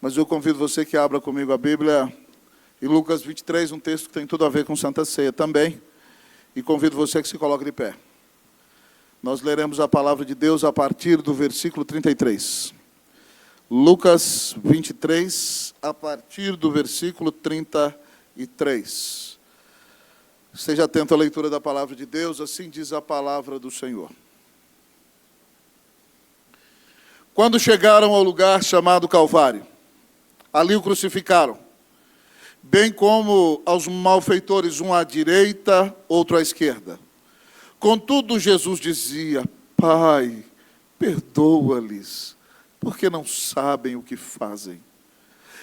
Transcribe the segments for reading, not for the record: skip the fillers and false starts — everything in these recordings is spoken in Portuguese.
Mas eu convido você que abra comigo a Bíblia em Lucas 23, um texto que tem tudo a ver com Santa Ceia também. E convido você que se coloque de pé. Nós leremos a palavra de Deus a partir do versículo 33. Lucas 23, a partir do versículo 33. Esteja atento à leitura da palavra de Deus, assim diz a palavra do Senhor. Quando chegaram ao lugar chamado Calvário, ali o crucificaram, bem como aos malfeitores, um à direita, outro à esquerda. Contudo, Jesus dizia: Pai, perdoa-lhes, porque não sabem o que fazem.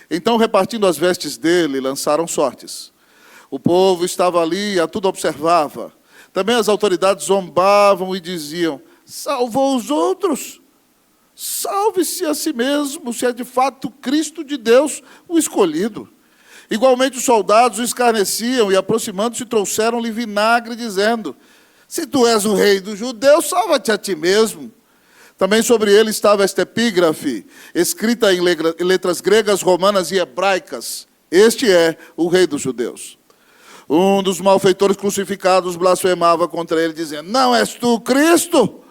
Então, repartindo as vestes dele, lançaram sortes. O povo estava ali e a tudo observava. Também as autoridades zombavam e diziam: salvou os outros. Salve-se a si mesmo, se é de fato Cristo de Deus, o escolhido. Igualmente os soldados o escarneciam e, aproximando-se, trouxeram-lhe vinagre, dizendo: se tu és o rei dos judeus, salva-te a ti mesmo. Também sobre ele estava esta epígrafe, escrita em letras gregas, romanas e hebraicas: este é o rei dos judeus. Um dos malfeitores crucificados blasfemava contra ele, dizendo: não és tu Cristo?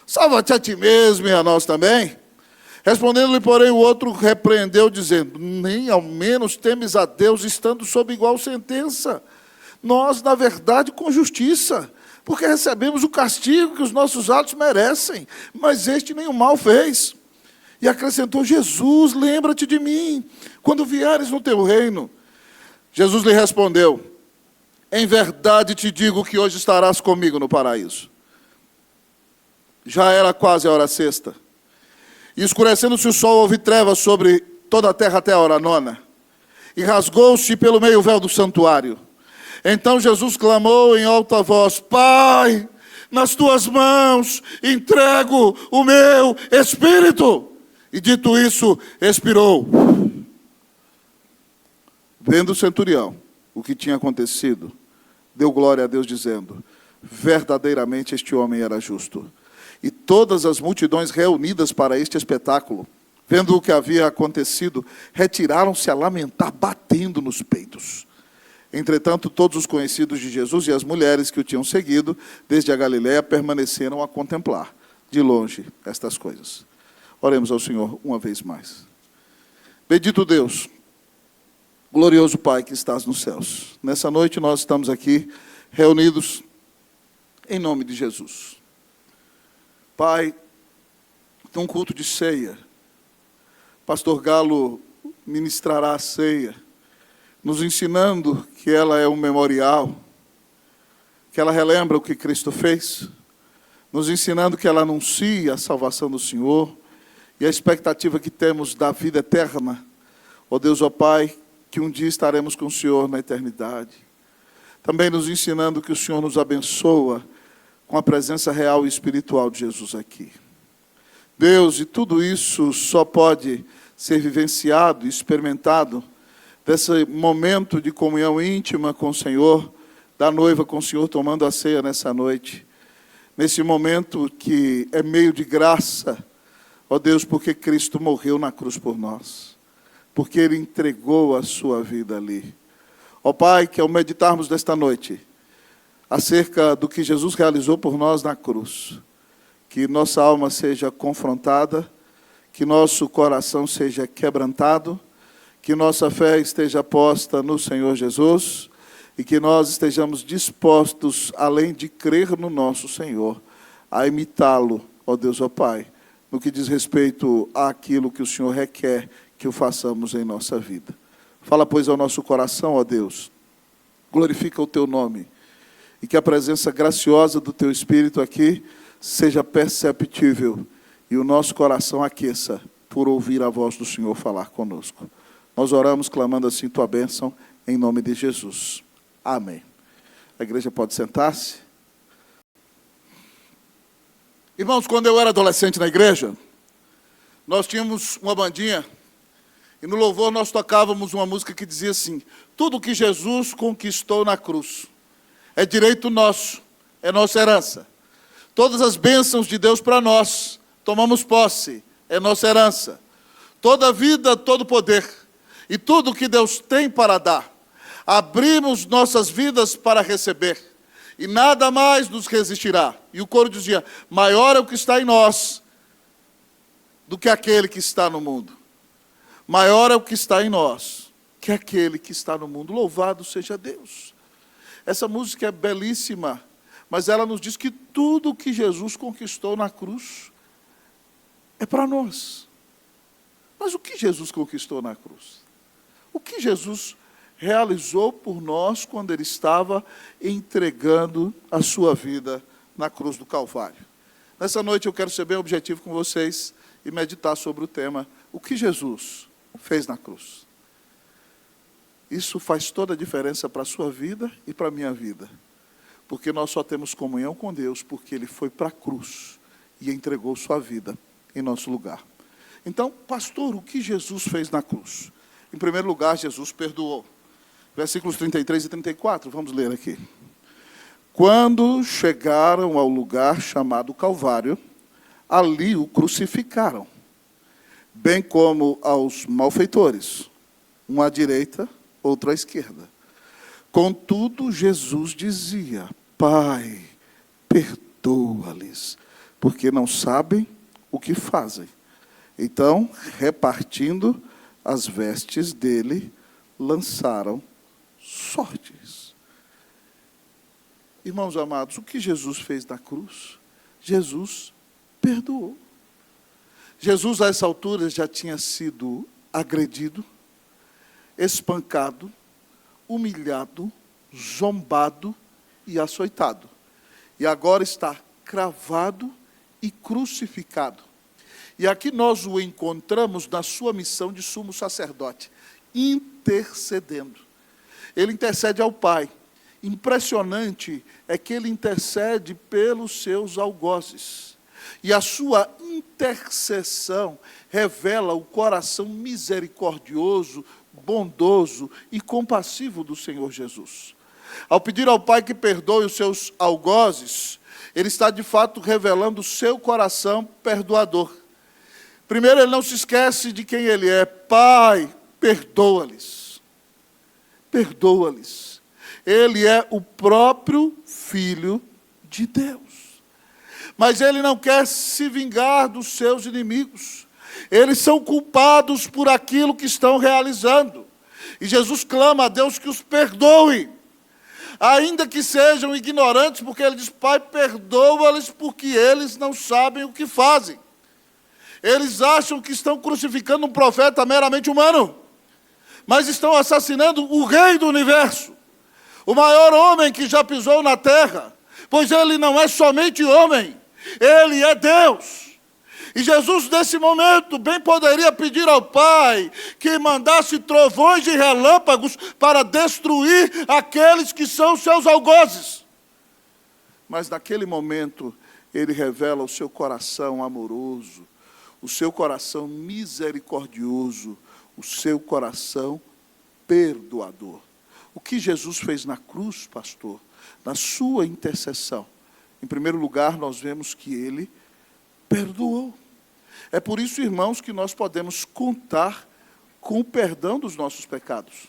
Salva-te a ti mesmo e a nós também. Respondendo-lhe, porém, o outro repreendeu, dizendo: nem ao menos temes a Deus, estando sob igual sentença. Nós, na verdade, com justiça, porque recebemos o castigo que os nossos atos merecem, mas este nenhum mal fez. E acrescentou: Jesus, lembra-te de mim, quando vieres no teu reino. Jesus lhe respondeu: em verdade te digo que hoje estarás comigo no paraíso. Já era quase a hora sexta. E escurecendo-se o sol, houve trevas sobre toda a terra até a hora nona. E rasgou-se pelo meio o véu do santuário. Então Jesus clamou em alta voz: Pai, nas tuas mãos entrego o meu espírito. E dito isso, expirou. Vendo o centurião o que tinha acontecido, deu glória a Deus, dizendo: verdadeiramente este homem era justo. E todas as multidões reunidas para este espetáculo, vendo o que havia acontecido, retiraram-se a lamentar, batendo nos peitos. Entretanto, todos os conhecidos de Jesus e as mulheres que o tinham seguido, desde a Galiléia, permaneceram a contemplar, de longe, estas coisas. Oremos ao Senhor uma vez mais. Bendito Deus, glorioso Pai que estás nos céus. Nessa noite nós estamos aqui, reunidos, em nome de Jesus. Pai, num culto de ceia, Pastor Galo ministrará a ceia, nos ensinando que ela é um memorial, que ela relembra o que Cristo fez, nos ensinando que ela anuncia a salvação do Senhor e a expectativa que temos da vida eterna. Ó Deus, ó Pai, que um dia estaremos com o Senhor na eternidade. Também nos ensinando que o Senhor nos abençoa com a presença real e espiritual de Jesus aqui. Deus, e tudo isso só pode ser vivenciado e experimentado desse momento de comunhão íntima com o Senhor, da noiva com o Senhor tomando a ceia nessa noite. Nesse momento que é meio de graça, ó Deus, porque Cristo morreu na cruz por nós, porque Ele entregou a sua vida ali. Ó Pai, que ao meditarmos desta noite acerca do que Jesus realizou por nós na cruz, que nossa alma seja confrontada, que nosso coração seja quebrantado, que nossa fé esteja posta no Senhor Jesus e que nós estejamos dispostos, além de crer no nosso Senhor, a imitá-lo, ó Deus, ó Pai, no que diz respeito àquilo que o Senhor requer que o façamos em nossa vida. Fala, pois, ao nosso coração, ó Deus, glorifica o Teu nome, e que a presença graciosa do Teu Espírito aqui seja perceptível e o nosso coração aqueça por ouvir a voz do Senhor falar conosco. Nós oramos clamando assim Tua bênção em nome de Jesus. Amém. A igreja pode sentar-se. Irmãos, quando eu era adolescente na igreja, nós tínhamos uma bandinha e no louvor nós tocávamos uma música que dizia assim: tudo que Jesus conquistou na cruz é direito nosso, é nossa herança. Todas as bênçãos de Deus para nós, tomamos posse, é nossa herança. toda vida, todo poder e tudo que Deus tem para dar. Abrimos nossas vidas para receber, e nada mais nos resistirá. E o coro dizia: maior é o que está em nós do que aquele que está no mundo. Maior é o que está em nós que aquele que está no mundo. Louvado seja Deus. Essa música é belíssima, mas ela nos diz que tudo o que Jesus conquistou na cruz é para nós. Mas o que Jesus conquistou na cruz? O que Jesus realizou por nós quando Ele estava entregando a sua vida na cruz do Calvário? Nessa noite eu quero ser bem objetivo com vocês e meditar sobre o tema: o que Jesus fez na cruz. Isso faz toda a diferença para a sua vida e para a minha vida. Porque nós só temos comunhão com Deus porque Ele foi para a cruz e entregou sua vida em nosso lugar. Então, pastor, o que Jesus fez na cruz? Em primeiro lugar, Jesus perdoou. Versículos 33 e 34, vamos ler aqui. Quando chegaram ao lugar chamado Calvário, ali o crucificaram, bem como aos malfeitores, um à direita, outro à esquerda. Contudo, Jesus dizia: Pai, perdoa-lhes, porque não sabem o que fazem. Então, repartindo as vestes dele, lançaram sortes. Irmãos amados, o que Jesus fez na cruz? Jesus perdoou. Jesus, a essa altura, já tinha sido agredido, espancado, humilhado, zombado e açoitado. E agora está cravado e crucificado. E aqui nós o encontramos na sua missão de sumo sacerdote, intercedendo. Ele intercede ao Pai. Impressionante é que ele intercede pelos seus algozes. E a sua intercessão revela o coração misericordioso, bondoso e compassivo do Senhor Jesus. Ao pedir ao Pai que perdoe os seus algozes, ele está de fato revelando o seu coração perdoador. Primeiro, ele não se esquece de quem ele é. Pai, perdoa-lhes. Perdoa-lhes. Ele é o próprio Filho de Deus. Mas ele não quer se vingar dos seus inimigos. Eles são culpados por aquilo que estão realizando. E Jesus clama a Deus que os perdoe, ainda que sejam ignorantes, porque ele diz: Pai, perdoa-lhes, porque eles não sabem o que fazem. Eles acham que estão crucificando um profeta meramente humano, mas estão assassinando o Rei do Universo, o maior homem que já pisou na terra, pois ele não é somente homem, ele é Deus. E Jesus, nesse momento, bem poderia pedir ao Pai que mandasse trovões e relâmpagos para destruir aqueles que são seus algozes. Mas naquele momento, ele revela o seu coração amoroso, o seu coração misericordioso, o seu coração perdoador. O que Jesus fez na cruz, pastor, na sua intercessão? Em primeiro lugar, nós vemos que ele perdoou. É por isso, irmãos, que nós podemos contar com o perdão dos nossos pecados.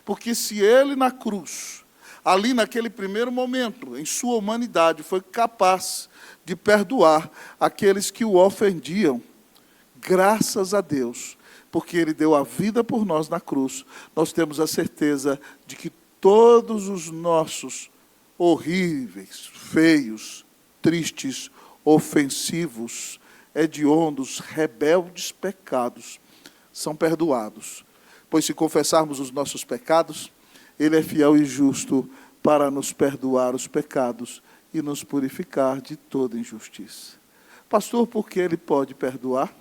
Porque se ele na cruz, ali naquele primeiro momento, em sua humanidade, foi capaz de perdoar aqueles que o ofendiam, graças a Deus, porque ele deu a vida por nós na cruz, nós temos a certeza de que todos os nossos horríveis, feios, tristes, ofensivos, hediondos, rebeldes pecados são perdoados. Pois se confessarmos os nossos pecados, ele é fiel e justo para nos perdoar os pecados e nos purificar de toda injustiça. Pastor, por que ele pode perdoar?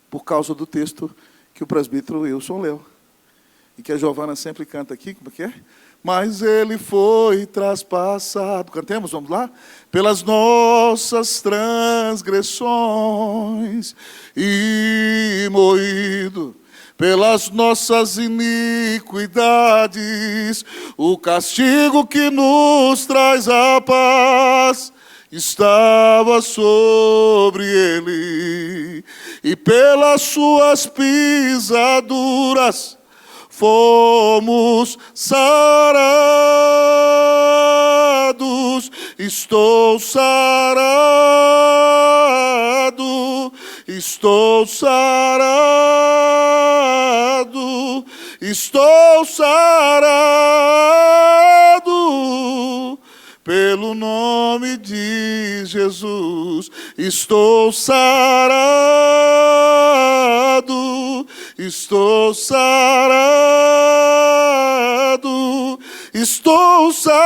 Por causa do texto que o presbítero Wilson leu. E que a Giovana sempre canta aqui, como é que é? Mas ele foi traspassado, cantemos, vamos lá? Pelas nossas transgressões e moído pelas nossas iniquidades, o castigo que nos traz a paz estava sobre ele, e pelas suas pisaduras fomos sarados. Estou sarado, estou sarado, estou sarado, pelo nome de Jesus. Estou sarado, estou sarado, estou sarado,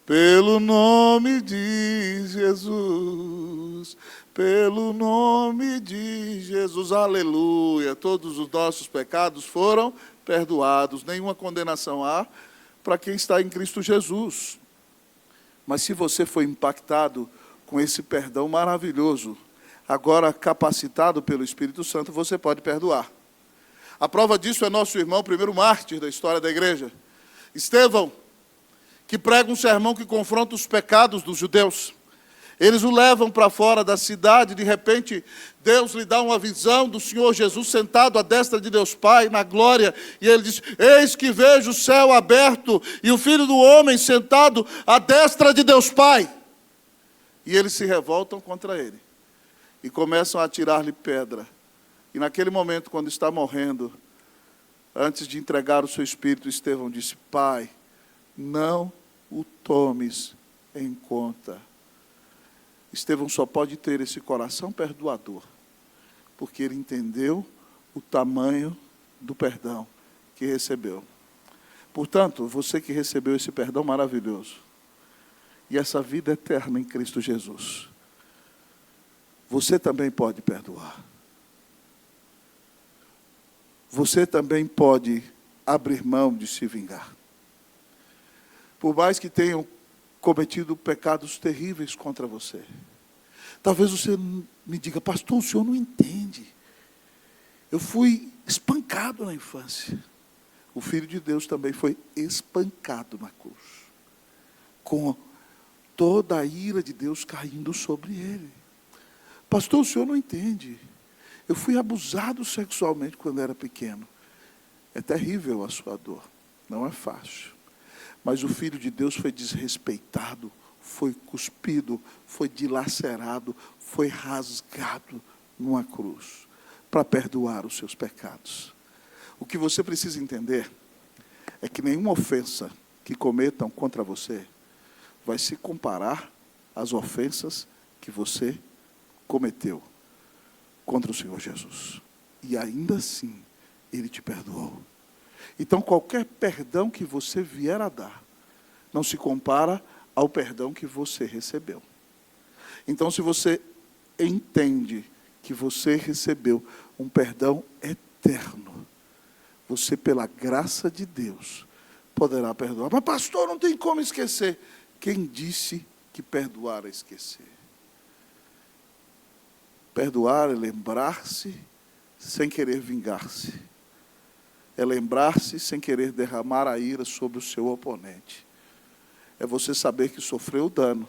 pelo nome de Jesus, pelo nome de Jesus. Aleluia. Todos os nossos pecados foram perdoados, nenhuma condenação há para quem está em Cristo Jesus. Mas se você foi impactado com esse perdão maravilhoso, agora capacitado pelo Espírito Santo, você pode perdoar. A prova disso é nosso irmão, o primeiro mártir da história da igreja, Estevão, que prega um sermão que confronta os pecados dos judeus. Eles o levam para fora da cidade, de repente, Deus lhe dá uma visão do Senhor Jesus sentado à destra de Deus Pai, na glória, e ele diz: eis que vejo o céu aberto e o Filho do Homem sentado à destra de Deus Pai. E eles se revoltam contra ele e começam a atirar-lhe pedra. E naquele momento, quando está morrendo, antes de entregar o seu espírito, Estevão disse: Pai, não o tomes em conta. Estevão só pode ter esse coração perdoador, porque ele entendeu o tamanho do perdão que recebeu. Portanto, você que recebeu esse perdão maravilhoso, e essa vida eterna em Cristo Jesus, você também pode perdoar. Você também pode abrir mão de se vingar. Por mais que tenham cometido pecados terríveis contra você. Talvez você me diga: pastor, o senhor não entende. Eu fui espancado na infância. O Filho de Deus também foi espancado na cruz, com toda a ira de Deus caindo sobre ele. Pastor, o senhor não entende. Eu fui abusado sexualmente quando era pequeno. É terrível a sua dor, não é fácil. Mas o Filho de Deus foi desrespeitado, foi cuspido, foi dilacerado, foi rasgado numa cruz, para perdoar os seus pecados. O que você precisa entender é que nenhuma ofensa que cometam contra você vai se comparar às ofensas que você cometeu contra o Senhor Jesus. E ainda assim, Ele te perdoou. Então, qualquer perdão que você vier a dar, não se compara ao perdão que você recebeu. Então, se você entende que você recebeu um perdão eterno, você, pela graça de Deus, poderá perdoar. Mas, pastor, não tem como esquecer. Quem disse que perdoar é esquecer? Perdoar é lembrar-se sem querer vingar-se. É lembrar-se sem querer derramar a ira sobre o seu oponente. É você saber que sofreu dano,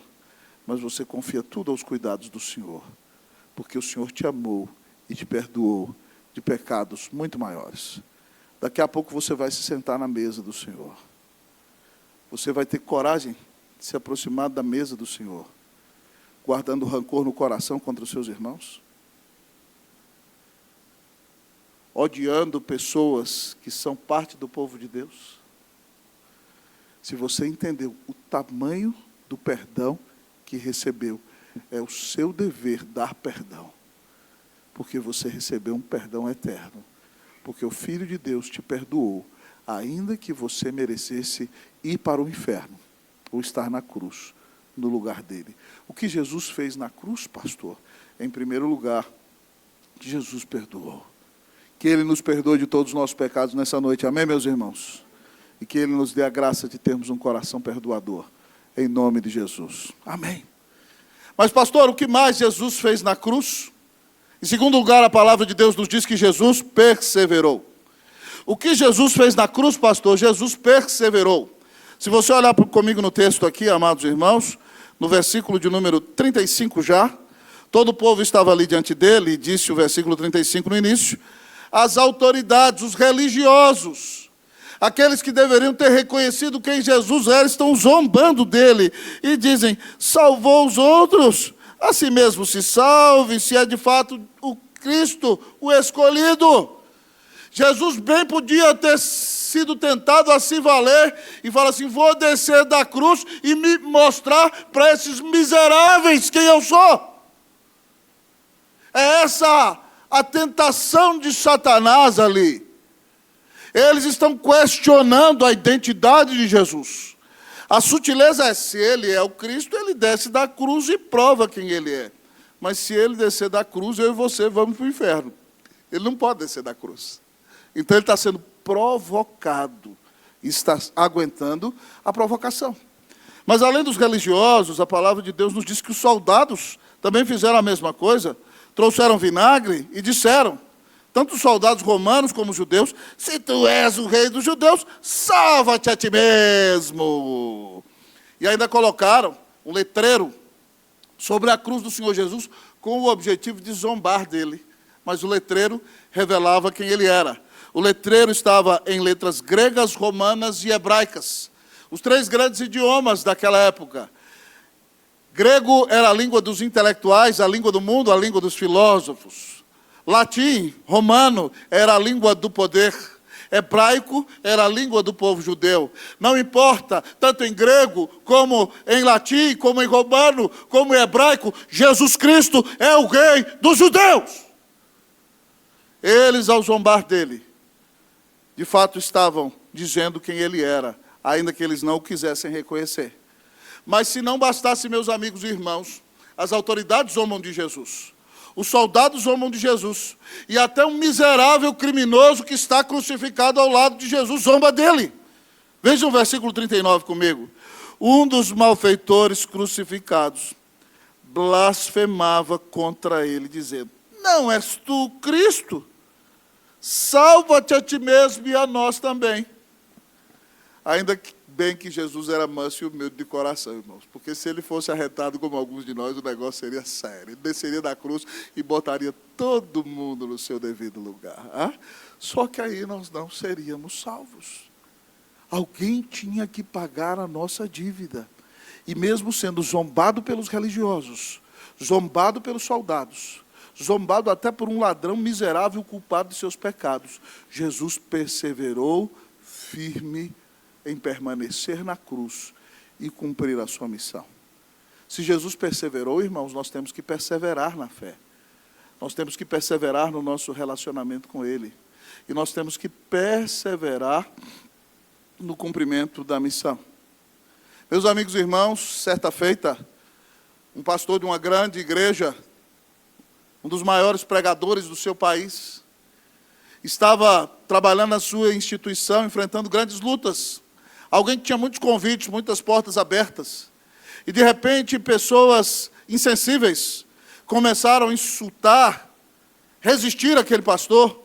mas você confia tudo aos cuidados do Senhor, porque o Senhor te amou e te perdoou de pecados muito maiores. Daqui a pouco você vai se sentar na mesa do Senhor. Você vai ter coragem de se aproximar da mesa do Senhor, guardando rancor no coração contra os seus irmãos? Odiando pessoas que são parte do povo de Deus? Se você entendeu o tamanho do perdão que recebeu, é o seu dever dar perdão, porque você recebeu um perdão eterno, porque o Filho de Deus te perdoou, ainda que você merecesse ir para o inferno, ou estar na cruz, no lugar dele. O que Jesus fez na cruz, pastor? Em primeiro lugar, Jesus perdoou. Que Ele nos perdoe de todos os nossos pecados nessa noite, amém, meus irmãos? E que Ele nos dê a graça de termos um coração perdoador, em nome de Jesus, amém. Mas, pastor, o que mais Jesus fez na cruz? Em segundo lugar, a palavra de Deus nos diz que Jesus perseverou. O que Jesus fez na cruz, pastor? Jesus perseverou. Se você olhar comigo no texto aqui, amados irmãos, no versículo de número 35 já, todo o povo estava ali diante dele, e disse o versículo 35 no início, as autoridades, os religiosos, aqueles que deveriam ter reconhecido quem Jesus era, estão zombando dele, e dizem, salvou os outros, a si mesmo se salve, se é de fato o Cristo, o escolhido. Jesus bem podia ter sido tentado a se valer e falar assim, vou descer da cruz e me mostrar para esses miseráveis quem eu sou. É essa a tentação de Satanás ali. Eles estão questionando a identidade de Jesus. A sutileza é, se ele é o Cristo, ele desce da cruz e prova quem ele é. Mas se ele descer da cruz, eu e você vamos para o inferno. Ele não pode descer da cruz. Então ele está sendo provocado, está aguentando a provocação. Mas além dos religiosos, a palavra de Deus nos diz que os soldados também fizeram a mesma coisa, trouxeram vinagre e disseram, tanto os soldados romanos como os judeus, se tu és o rei dos judeus, salva-te a ti mesmo. E ainda colocaram um letreiro sobre a cruz do Senhor Jesus com o objetivo de zombar dele. Mas o letreiro revelava quem ele era. O letreiro estava em letras gregas, romanas e hebraicas. Os 3 grandes idiomas daquela época. Grego era a língua dos intelectuais, a língua do mundo, a língua dos filósofos. Latim, romano, era a língua do poder. Hebraico era a língua do povo judeu. Não importa, tanto em grego, como em latim, como em romano, como em hebraico, Jesus Cristo é o rei dos judeus. Eles, ao zombar dele, de fato estavam dizendo quem ele era, ainda que eles não o quisessem reconhecer. Mas se não bastasse, meus amigos e irmãos, as autoridades zombam de Jesus, os soldados zombam de Jesus, e até um miserável criminoso que está crucificado ao lado de Jesus zomba dele. Veja o versículo 39 comigo. Um dos malfeitores crucificados blasfemava contra ele, dizendo, não és tu Cristo? Salva-te a ti mesmo e a nós também. Ainda bem que Jesus era manso e humilde de coração, irmãos. Porque se ele fosse arretado como alguns de nós, o negócio seria sério. Ele desceria da cruz e botaria todo mundo no seu devido lugar. Ah? Só que aí nós não seríamos salvos. Alguém tinha que pagar a nossa dívida. E mesmo sendo zombado pelos religiosos, zombado pelos soldados, zombado até por um ladrão miserável culpado de seus pecados, Jesus perseverou firme em permanecer na cruz e cumprir a sua missão. Se Jesus perseverou, irmãos, nós temos que perseverar na fé. Nós temos que perseverar no nosso relacionamento com Ele. E nós temos que perseverar no cumprimento da missão. Meus amigos e irmãos, certa feita, um pastor de uma grande igreja, um dos maiores pregadores do seu país, estava trabalhando na sua instituição, enfrentando grandes lutas. Alguém que tinha muitos convites, muitas portas abertas. E de repente, pessoas insensíveis começaram a insultar, resistir àquele pastor,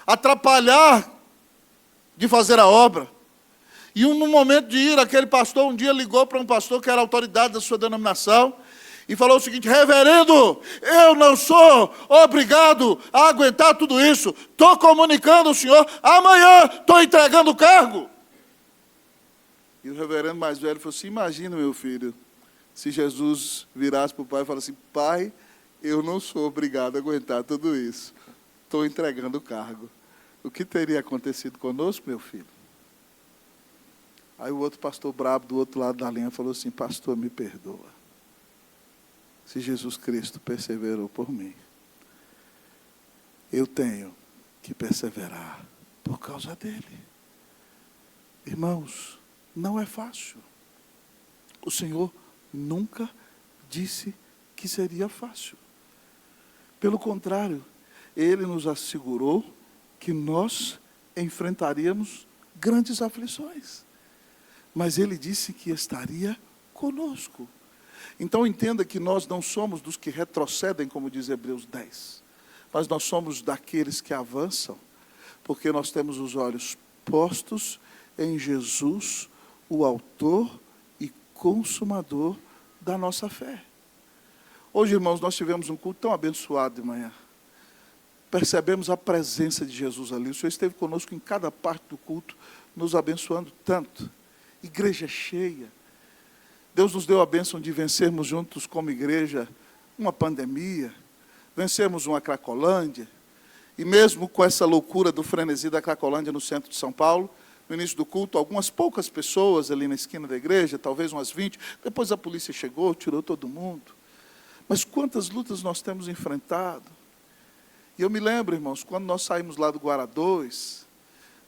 atrapalhar de fazer a obra. E no momento de ir, aquele pastor um dia ligou para um pastor que era autoridade da sua denominação, e falou o seguinte, reverendo, eu não sou obrigado a aguentar tudo isso. Estou comunicando ao senhor, amanhã estou entregando o cargo. E o reverendo mais velho falou assim, imagina, meu filho, se Jesus virasse para o pai e falasse assim, pai, eu não sou obrigado a aguentar tudo isso. Estou entregando o cargo. O que teria acontecido conosco, meu filho? Aí o outro pastor brabo do outro lado da linha falou assim, pastor, me perdoa. Se Jesus Cristo perseverou por mim, eu tenho que perseverar por causa dele. Irmãos, não é fácil. O Senhor nunca disse que seria fácil. Pelo contrário, Ele nos assegurou que nós enfrentaríamos grandes aflições. Mas Ele disse que estaria conosco. Então entenda que nós não somos dos que retrocedem, como diz Hebreus 10. Mas nós somos daqueles que avançam, porque nós temos os olhos postos em Jesus, o autor e consumador da nossa fé. Hoje, irmãos, nós tivemos um culto tão abençoado de manhã. Percebemos a presença de Jesus ali. O Senhor esteve conosco em cada parte do culto, nos abençoando tanto. Igreja cheia. Deus nos deu a bênção de vencermos juntos como igreja uma pandemia, vencermos uma Cracolândia, e mesmo com essa loucura do frenesi da Cracolândia no centro de São Paulo, no início do culto, algumas poucas pessoas ali na esquina da igreja, talvez umas 20, depois a polícia chegou, tirou todo mundo. Mas quantas lutas nós temos enfrentado. E eu me lembro, irmãos, quando nós saímos lá do Guará 2,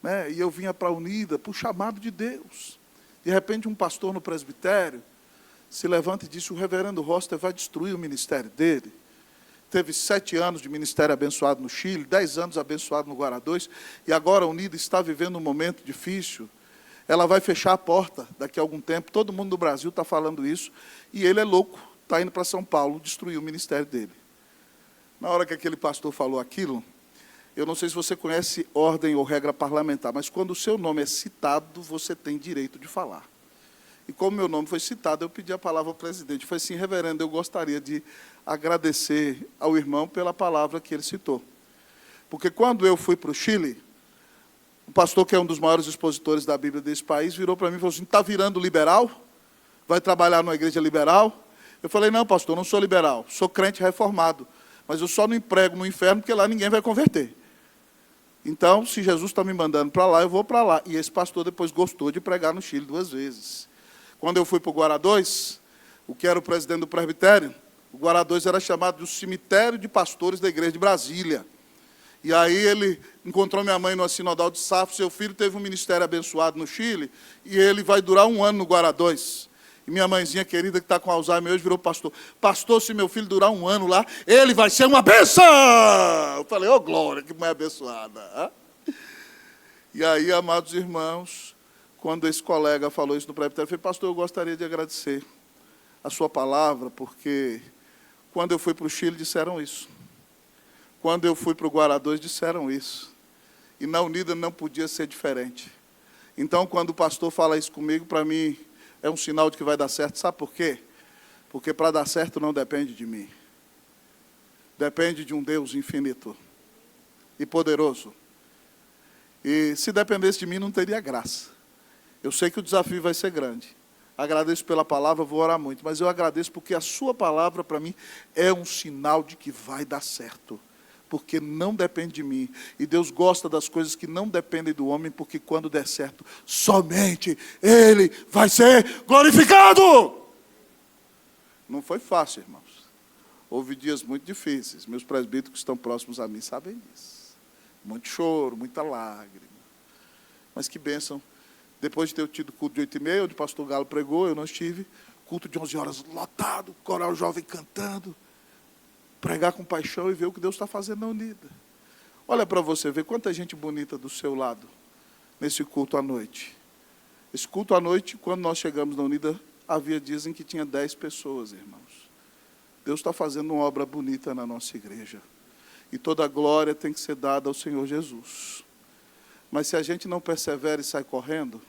né, e eu vinha para a Unida, por chamado de Deus. De repente, um pastor no presbitério se levanta e disse: o reverendo Roster vai destruir o ministério dele. Teve 7 anos de ministério abençoado no Chile, 10 anos abençoado no Guará 2, e agora a Unida está vivendo um momento difícil. Ela vai fechar a porta daqui a algum tempo. Todo mundo do Brasil está falando isso, e ele é louco, está indo para São Paulo destruir o ministério dele. Na hora que aquele pastor falou aquilo, eu não sei se você conhece ordem ou regra parlamentar, mas quando o seu nome é citado, você tem direito de falar. E como meu nome foi citado, eu pedi a palavra ao presidente. Eu falei assim: reverendo, eu gostaria de agradecer ao irmão pela palavra que ele citou. Porque quando eu fui para o Chile, o pastor, que é um dos maiores expositores da Bíblia desse país, virou para mim e falou assim: está virando liberal? Vai trabalhar numa igreja liberal? Eu falei: não, pastor, não sou liberal, sou crente reformado. Mas eu só não emprego no inferno, porque lá ninguém vai converter. Então, se Jesus está me mandando para lá, eu vou para lá. E esse pastor depois gostou de pregar no Chile 2 vezes. Quando eu fui para o Guará 2, o que era o presidente do presbitério, o Guará 2 era chamado de cemitério de pastores da igreja de Brasília. E aí ele encontrou minha mãe no sinodal de Safo. Seu filho teve um ministério abençoado no Chile, e ele vai durar 1 ano no Guará 2. E minha mãezinha querida, que está com Alzheimer hoje, virou pastor. Pastor, se meu filho durar 1 ano lá, ele vai ser uma bênção! Eu falei: ô glória, que mãe abençoada. E aí, amados irmãos, quando esse colega falou isso no presbitério, eu falei: pastor, eu gostaria de agradecer a sua palavra, porque quando eu fui para o Chile, disseram isso. Quando eu fui para o Guará 2, disseram isso. E na Unida não podia ser diferente. Então, quando o pastor fala isso comigo, para mim é um sinal de que vai dar certo. Sabe por quê? Porque para dar certo não depende de mim. Depende de um Deus infinito e poderoso. E se dependesse de mim, não teria graça. Eu sei que o desafio vai ser grande. Agradeço pela palavra, vou orar muito. Mas eu agradeço porque a sua palavra, para mim, é um sinal de que vai dar certo. Porque não depende de mim. E Deus gosta das coisas que não dependem do homem, porque quando der certo, somente Ele vai ser glorificado. Não foi fácil, irmãos. Houve dias muito difíceis. Meus presbíteros que estão próximos a mim sabem disso. Muito choro, muita lágrima. Mas que bênção. Depois de ter tido culto de 8h30, onde o pastor Galo pregou, eu não estive. Culto de 11 horas lotado, coral jovem cantando. Pregar com paixão e ver o que Deus está fazendo na Unida. Olha para você ver quanta gente bonita do seu lado nesse culto à noite. Esse culto à noite, quando nós chegamos na Unida, havia dias em que tinha 10 pessoas, irmãos. Deus está fazendo uma obra bonita na nossa igreja. E toda a glória tem que ser dada ao Senhor Jesus. Mas se a gente não persevera e sai correndo,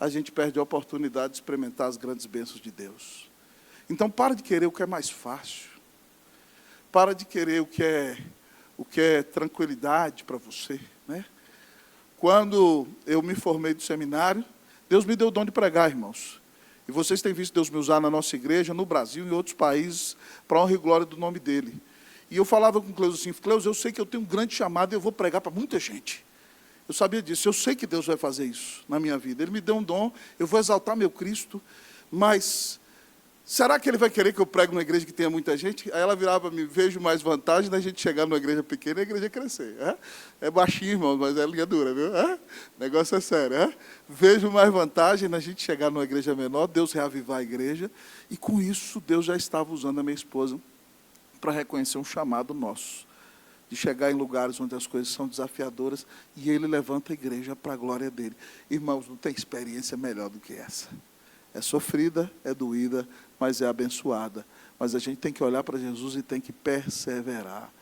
a gente perde a oportunidade de experimentar as grandes bênçãos de Deus. Então, para de querer o que é mais fácil. Para de querer o que é tranquilidade para você, né? Quando eu me formei do seminário, Deus me deu o dom de pregar, irmãos. E vocês têm visto Deus me usar na nossa igreja, no Brasil e em outros países, para a honra e glória do nome dele. E eu falava com o Cleuso assim: Cleuso, eu sei que eu tenho um grande chamado e eu vou pregar para muita gente. Eu sabia disso, eu sei que Deus vai fazer isso na minha vida. Ele me deu um dom, eu vou exaltar meu Cristo, mas será que Ele vai querer que eu pregue numa igreja que tenha muita gente? Aí ela virava para mim: vejo mais vantagem da gente chegar numa igreja pequena e a igreja crescer. É baixinho, irmão, mas é linha dura, viu? O negócio é sério. Vejo mais vantagem na gente chegar numa igreja menor, Deus reavivar a igreja, e com isso Deus já estava usando a minha esposa para reconhecer um chamado nosso, de chegar em lugares onde as coisas são desafiadoras, e Ele levanta a igreja para a glória dEle. Irmãos, não tem experiência melhor do que essa. É sofrida, é doída, mas é abençoada. Mas a gente tem que olhar para Jesus e tem que perseverar.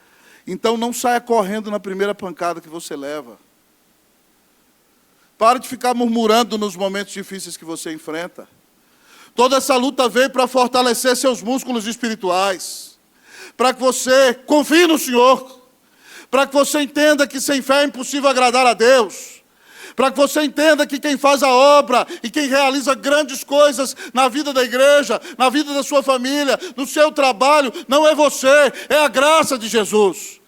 Então não saia correndo na primeira pancada que você leva. Pare de ficar murmurando nos momentos difíceis que você enfrenta. Toda essa luta veio para fortalecer seus músculos espirituais, para que você confie no Senhor, para que você entenda que sem fé é impossível agradar a Deus, para que você entenda que quem faz a obra e quem realiza grandes coisas na vida da igreja, na vida da sua família, no seu trabalho, não é você, é a graça de Jesus.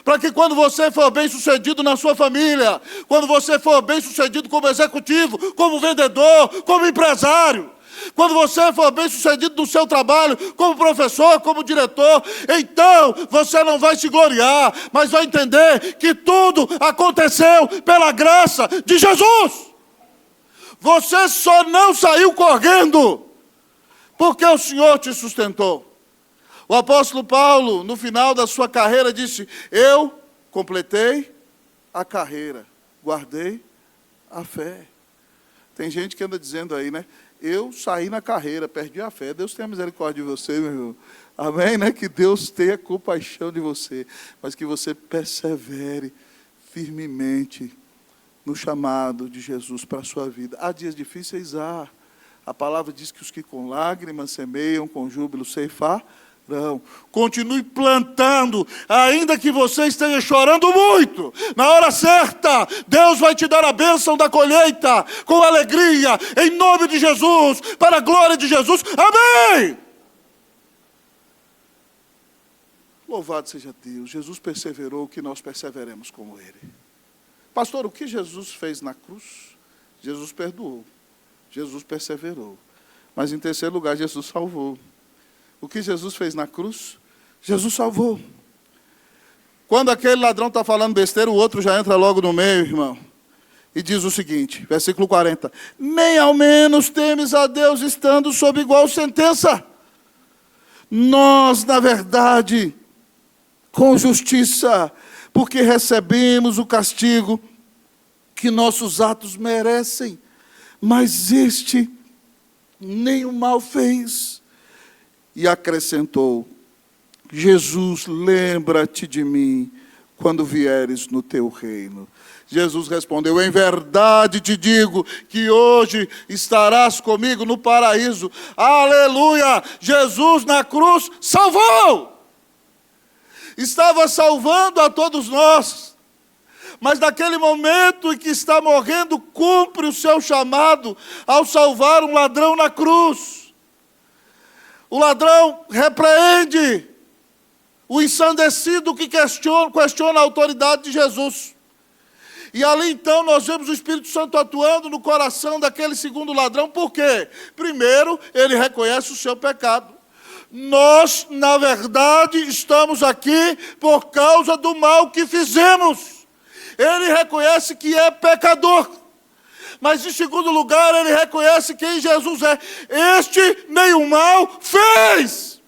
Para que quando você for bem-sucedido na sua família, quando você for bem-sucedido como executivo, como vendedor, como empresário, quando você for bem-sucedido no seu trabalho, como professor, como diretor, então você não vai se gloriar, mas vai entender que tudo aconteceu pela graça de Jesus. Você só não saiu correndo porque o Senhor te sustentou. O apóstolo Paulo, no final da sua carreira, disse: eu completei a carreira, guardei a fé. Tem gente que anda dizendo aí, né? Eu saí na carreira, perdi a fé. Deus tenha misericórdia de você, meu irmão. Amém, né? Que Deus tenha compaixão de você, mas que você persevere firmemente no chamado de Jesus para a sua vida. Há dias difíceis, há. A palavra diz que os que com lágrimas semeiam, com júbilo ceifarão. Continue plantando, ainda que você esteja chorando muito. Na hora certa, Deus vai te dar a bênção da colheita, com alegria, em nome de Jesus, para a glória de Jesus. Amém! Louvado seja Deus. Jesus perseverou, que nós perseveremos como Ele. Pastor, o que Jesus fez na cruz? Jesus perdoou, Jesus perseverou, mas em terceiro lugar, Jesus salvou. O que Jesus fez na cruz? Jesus salvou. Quando aquele ladrão está falando besteira, o outro já entra logo no meio, irmão. E diz o seguinte, versículo 40. Nem ao menos temes a Deus estando sob igual sentença. Nós, na verdade, com justiça, porque recebemos o castigo que nossos atos merecem. Mas este nenhum mal fez. E acrescentou: Jesus, lembra-te de mim quando vieres no teu reino. Jesus respondeu: em verdade te digo que hoje estarás comigo no paraíso. Aleluia! Jesus na cruz salvou. Estava salvando a todos nós. Mas naquele momento em que está morrendo, cumpre o seu chamado ao salvar um ladrão na cruz. O ladrão repreende o ensandecido que questiona a autoridade de Jesus. E ali então nós vemos o Espírito Santo atuando no coração daquele segundo ladrão. Por quê? Primeiro, ele reconhece o seu pecado. Nós, na verdade, estamos aqui por causa do mal que fizemos. Ele reconhece que é pecador. Mas em segundo lugar, ele reconhece quem Jesus é. Este nenhum mal fez.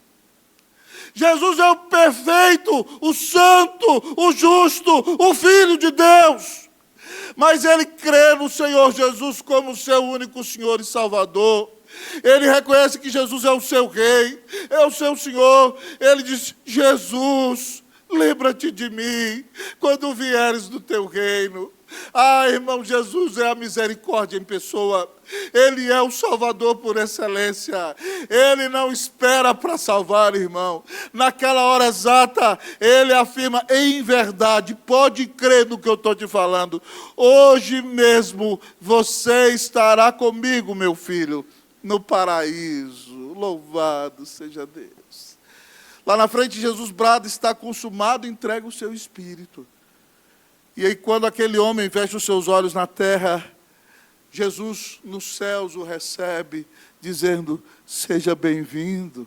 Jesus é o perfeito, o santo, o justo, o Filho de Deus. Mas ele crê no Senhor Jesus como seu único Senhor e Salvador. Ele reconhece que Jesus é o seu Rei, é o seu Senhor. Ele diz: Jesus, lembra-te de mim quando vieres do teu reino. Ah, irmão, Jesus é a misericórdia em pessoa. Ele é o Salvador por excelência. Ele não espera para salvar, irmão. Naquela hora exata, ele afirma: em verdade, pode crer no que eu estou te falando. Hoje mesmo você estará comigo, meu filho, no paraíso. Louvado seja Deus. Lá na frente, Jesus brada: está consumado, entrega o seu espírito. E aí, quando aquele homem fecha os seus olhos na terra, Jesus nos céus o recebe, dizendo: seja bem-vindo,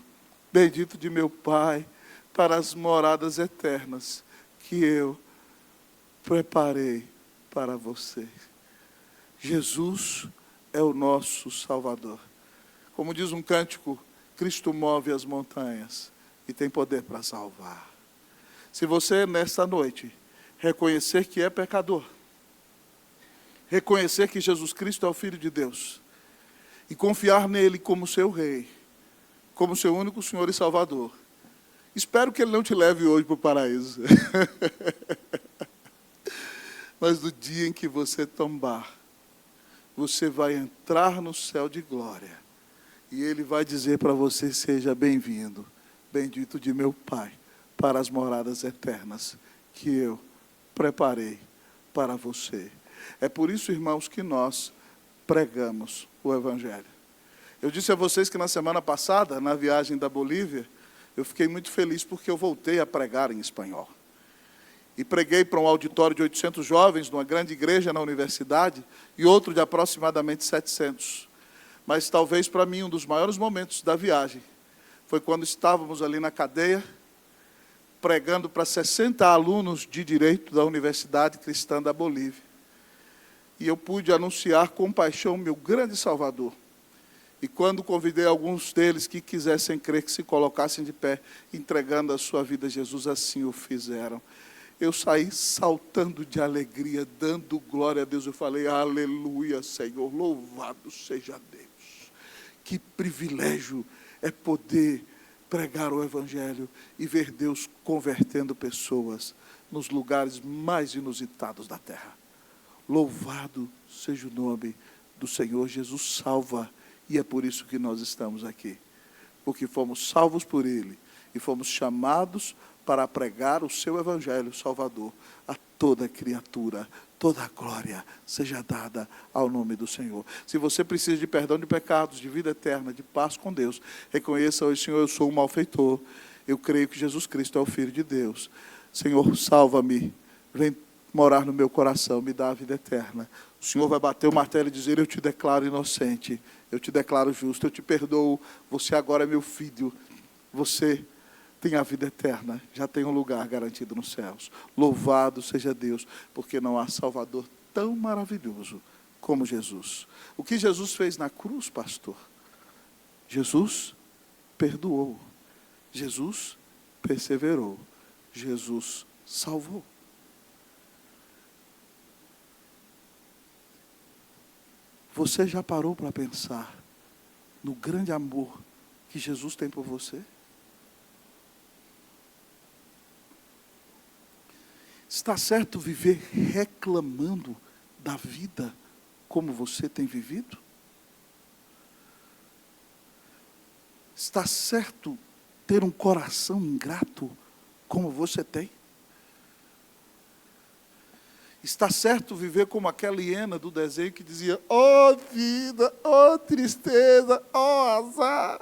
bendito de meu Pai, para as moradas eternas que eu preparei para você. Jesus é o nosso Salvador. Como diz um cântico, Cristo move as montanhas e tem poder para salvar. Se você, nesta noite, reconhecer que é pecador, reconhecer que Jesus Cristo é o Filho de Deus, e confiar nele como seu Rei, como seu único Senhor e Salvador, espero que ele não te leve hoje para o paraíso. Mas no dia em que você tombar, você vai entrar no céu de glória. E Ele vai dizer para você: seja bem-vindo, bendito de meu Pai, para as moradas eternas que eu preparei para você. É por isso, irmãos, que nós pregamos o Evangelho. Eu disse a vocês que na semana passada, na viagem da Bolívia, eu fiquei muito feliz porque eu voltei a pregar em espanhol. E preguei para um auditório de 800 jovens, numa grande igreja na universidade, e outro de aproximadamente 700. Mas talvez para mim um dos maiores momentos da viagem foi quando estávamos ali na cadeia, pregando para 60 alunos de Direito da Universidade Cristã da Bolívia. E eu pude anunciar com paixão meu grande Salvador. E quando convidei alguns deles que quisessem crer, que se colocassem de pé, entregando a sua vida a Jesus, assim o fizeram. Eu saí saltando de alegria, dando glória a Deus. Eu falei: aleluia, Senhor, louvado seja Deus. Que privilégio é poder pregar o Evangelho e ver Deus convertendo pessoas nos lugares mais inusitados da terra. Louvado seja o nome do Senhor. Jesus salva, e é por isso que nós estamos aqui. Porque fomos salvos por Ele e fomos chamados para pregar o seu Evangelho salvador a toda criatura. Toda a glória seja dada ao nome do Senhor. Se você precisa de perdão de pecados, de vida eterna, de paz com Deus, reconheça hoje: Senhor, eu sou um malfeitor. Eu creio que Jesus Cristo é o Filho de Deus. Senhor, salva-me. Vem morar no meu coração, me dá a vida eterna. O Senhor vai bater o martelo e dizer: eu te declaro inocente, eu te declaro justo, eu te perdoo. Você agora é meu filho. Você tem a vida eterna, já tem um lugar garantido nos céus. Louvado seja Deus, porque não há Salvador tão maravilhoso como Jesus. O que Jesus fez na cruz, pastor? Jesus perdoou, Jesus perseverou, Jesus salvou. Você já parou para pensar no grande amor que Jesus tem por você? Está certo viver reclamando da vida como você tem vivido? Está certo ter um coração ingrato como você tem? Está certo viver como aquela hiena do desenho que dizia: ó vida, ó tristeza, ó azar.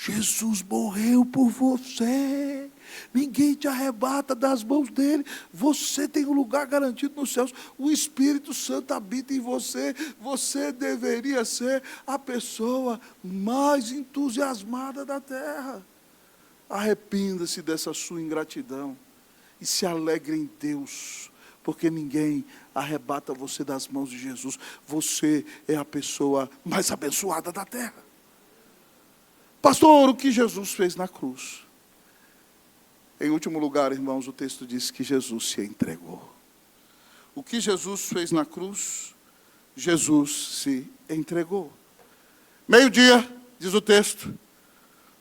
Jesus morreu por você. Ninguém te arrebata das mãos dele. Você tem um lugar garantido nos céus. O Espírito Santo habita em você. Você deveria ser a pessoa mais entusiasmada da terra. Arrependa-se dessa sua ingratidão e se alegre em Deus, porque ninguém arrebata você das mãos de Jesus. Você é a pessoa mais abençoada da terra. Pastor, o que Jesus fez na cruz? Em último lugar, irmãos, o texto diz que Jesus se entregou. O que Jesus fez na cruz? Jesus se entregou. Meio-dia, diz o texto,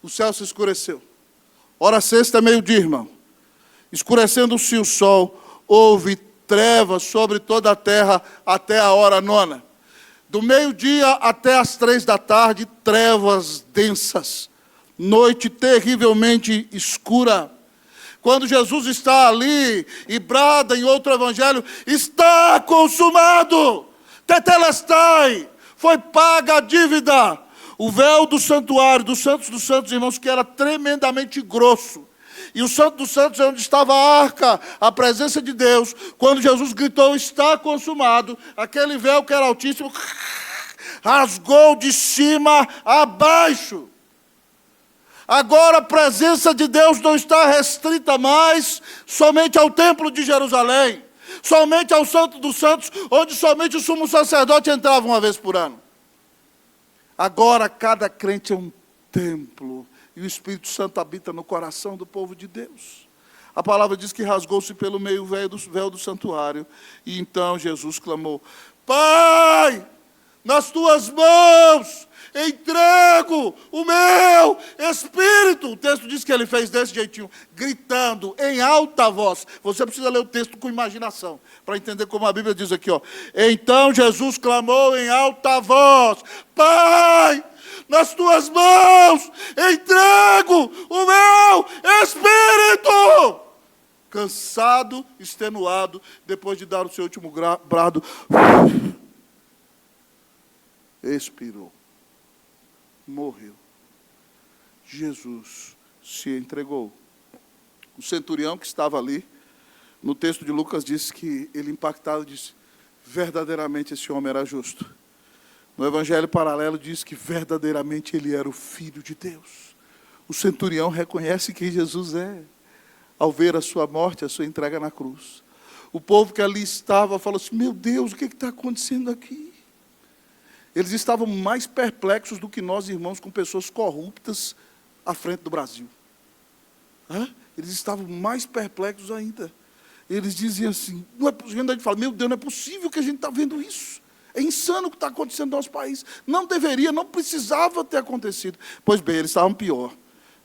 o céu se escureceu. Hora sexta, meio-dia, irmão. Escurecendo-se o sol, houve trevas sobre toda a terra até a hora nona. Do meio-dia até as 3 da tarde, trevas densas, noite terrivelmente escura. Quando Jesus está ali e brada em outro evangelho: está consumado, tetelestai, foi paga a dívida. O véu do santuário, dos santos, irmãos, que era tremendamente grosso. E o Santo dos Santos é onde estava a arca, a presença de Deus. Quando Jesus gritou: está consumado, aquele véu que era altíssimo rasgou de cima a baixo. Agora a presença de Deus não está restrita mais somente ao templo de Jerusalém, somente ao Santo dos Santos, onde somente o sumo sacerdote entrava uma vez por ano. Agora cada crente é um templo, e o Espírito Santo habita no coração do povo de Deus. A palavra diz que rasgou-se pelo meio o véu do santuário, e então Jesus clamou: Pai, nas tuas mãos entrego o meu espírito. O texto diz que ele fez desse jeitinho, gritando em alta voz. Você precisa ler o texto com imaginação, para entender como a Bíblia diz aqui, ó. Então Jesus clamou em alta voz: Pai, nas tuas mãos entrego o meu espírito. Cansado, extenuado, depois de dar o seu último brado, expirou. Morreu. Jesus se entregou. O centurião que estava ali, no texto de Lucas, diz que ele, impactado, disse: verdadeiramente esse homem era justo. No Evangelho paralelo diz que verdadeiramente ele era o Filho de Deus. O centurião reconhece quem Jesus é, ao ver a sua morte, a sua entrega na cruz. O povo que ali estava falou assim: meu Deus, o que está acontecendo aqui? Eles estavam mais perplexos do que nós, irmãos, com pessoas corruptas à frente do Brasil. Eles estavam mais perplexos ainda. Eles diziam assim, não é possível. A gente fala: meu Deus, não é possível que a gente está vendo isso. É insano o que está acontecendo no nosso país. Não deveria, não precisava ter acontecido. Pois bem, eles estavam pior.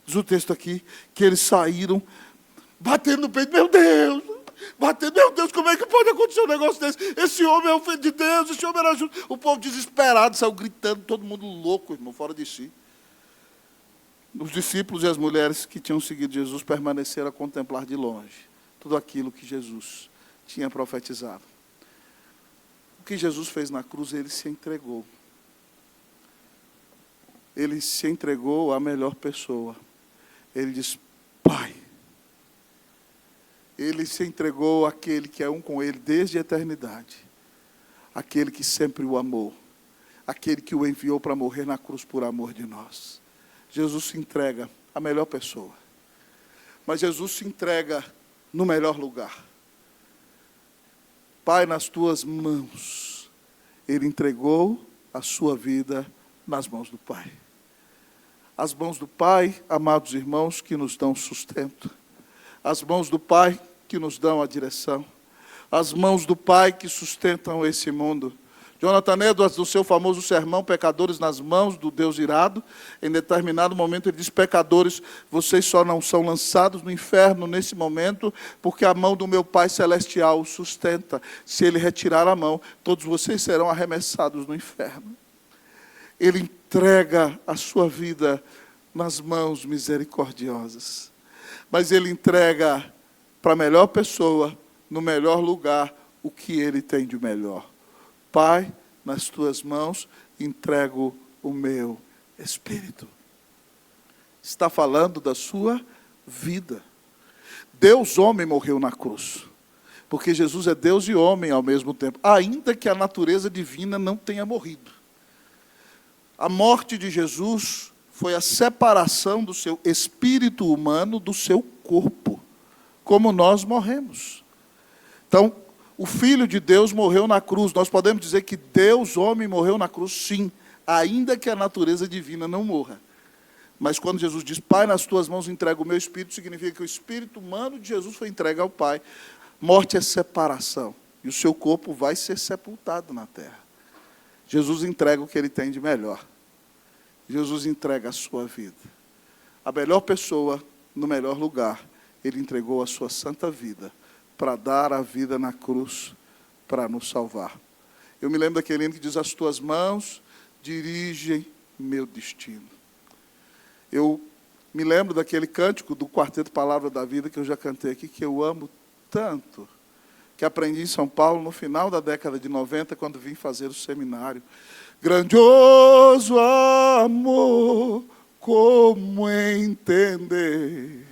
Diz o texto aqui, que eles saíram batendo no peito: meu Deus, batendo, meu Deus, como é que pode acontecer um negócio desse? Esse homem é o Filho de Deus, esse homem era justo. O povo desesperado saiu gritando, todo mundo louco, irmão, fora de si. Os discípulos e as mulheres que tinham seguido Jesus permaneceram a contemplar de longe tudo aquilo que Jesus tinha profetizado. O que Jesus fez na cruz, ele se entregou. Ele se entregou à melhor pessoa. Ele diz: Pai. Ele se entregou àquele que é um com ele desde a eternidade. Aquele que sempre o amou. Aquele que o enviou para morrer na cruz por amor de nós. Jesus se entrega à melhor pessoa. Mas Jesus se entrega no melhor lugar. Pai, nas tuas mãos. Ele entregou a sua vida nas mãos do Pai. As mãos do Pai, amados irmãos, que nos dão sustento. As mãos do Pai que nos dão a direção. As mãos do Pai que sustentam esse mundo. Jonathan Edwards, no seu famoso sermão, Pecadores nas Mãos do Deus Irado, em determinado momento ele diz: pecadores, vocês só não são lançados no inferno nesse momento, porque a mão do meu Pai Celestial os sustenta. Se Ele retirar a mão, todos vocês serão arremessados no inferno. Ele entrega a sua vida nas mãos misericordiosas. Mas Ele entrega para a melhor pessoa, no melhor lugar, o que Ele tem de melhor. Pai, nas tuas mãos entrego o meu espírito. Está falando da sua vida. Deus homem morreu na cruz. Porque Jesus é Deus e homem ao mesmo tempo. Ainda que a natureza divina não tenha morrido. A morte de Jesus foi a separação do seu espírito humano do seu corpo. Como nós morremos. Então, o Filho de Deus morreu na cruz. Nós podemos dizer que Deus, homem, morreu na cruz, sim. Ainda que a natureza divina não morra. Mas quando Jesus diz: Pai, nas tuas mãos entrego o meu espírito, significa que o espírito humano de Jesus foi entregue ao Pai. Morte é separação. E o seu corpo vai ser sepultado na terra. Jesus entrega o que Ele tem de melhor. Jesus entrega a sua vida. A melhor pessoa, no melhor lugar. Ele entregou a sua santa vida para dar a vida na cruz, para nos salvar. Eu me lembro daquele hino que diz: as tuas mãos dirigem meu destino. Eu me lembro daquele cântico do Quarteto Palavra da Vida, que eu já cantei aqui, que eu amo tanto, que aprendi em São Paulo no final da década de 90, quando vim fazer o seminário. Grandioso amor, como entender?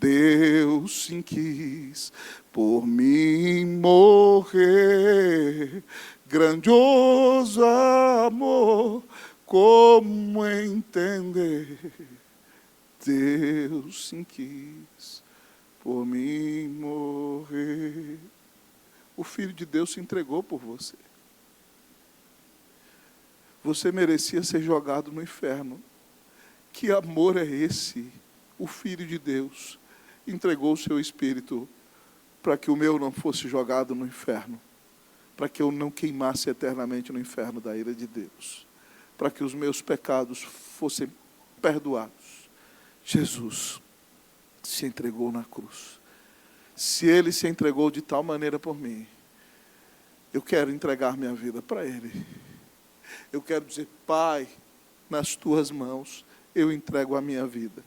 Deus sim quis por mim morrer. Grandioso amor, como entender? Deus sim quis por mim morrer. O Filho de Deus se entregou por você. Você merecia ser jogado no inferno. Que amor é esse? O Filho de Deus entregou o seu espírito para que o meu não fosse jogado no inferno. para que eu não queimasse eternamente no inferno da ira de Deus, para que os meus pecados fossem perdoados. Jesus se entregou na cruz. Se Ele se entregou de tal maneira por mim, eu quero entregar minha vida para Ele. Eu quero dizer: Pai, nas Tuas mãos eu entrego a minha vida.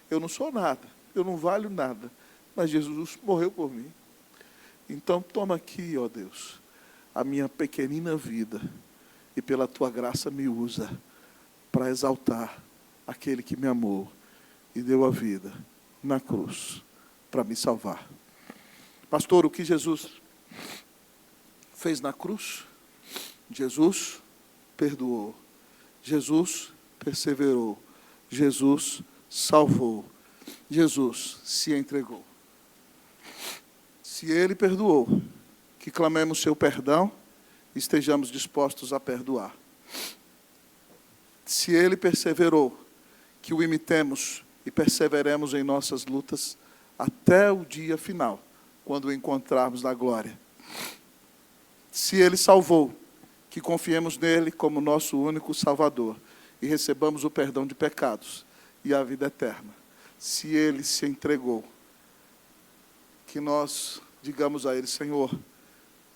Eu não sou nada, eu não valho nada, mas Jesus morreu por mim. Então toma aqui, ó Deus, a minha pequenina vida, e pela Tua graça me usa para exaltar aquele que me amou e deu a vida na cruz para me salvar. Pastor, o que Jesus fez na cruz? Jesus perdoou, Jesus perseverou, Jesus salvou, Jesus se entregou. Se Ele perdoou, que clamemos seu perdão, estejamos dispostos a perdoar. Se Ele perseverou, que o imitemos e perseveremos em nossas lutas até o dia final, quando o encontrarmos na glória. Se Ele salvou, que confiemos nele como nosso único Salvador e recebamos o perdão de pecados e a vida eterna. Se Ele se entregou, que nós digamos a Ele: Senhor,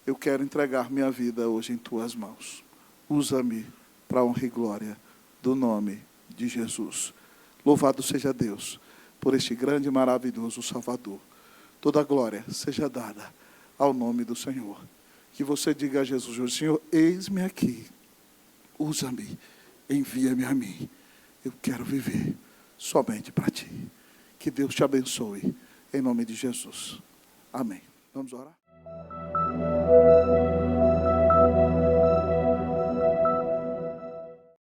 eu quero entregar minha vida hoje em Tuas mãos. Usa-me para a honra e glória do nome de Jesus. Louvado seja Deus por este grande e maravilhoso Salvador. Toda a glória seja dada ao nome do Senhor. Que você diga a Jesus hoje: Senhor, eis-me aqui, usa-me, envia-me a mim. Eu quero viver somente para Ti. Que Deus te abençoe, em nome de Jesus. Amém. Vamos orar?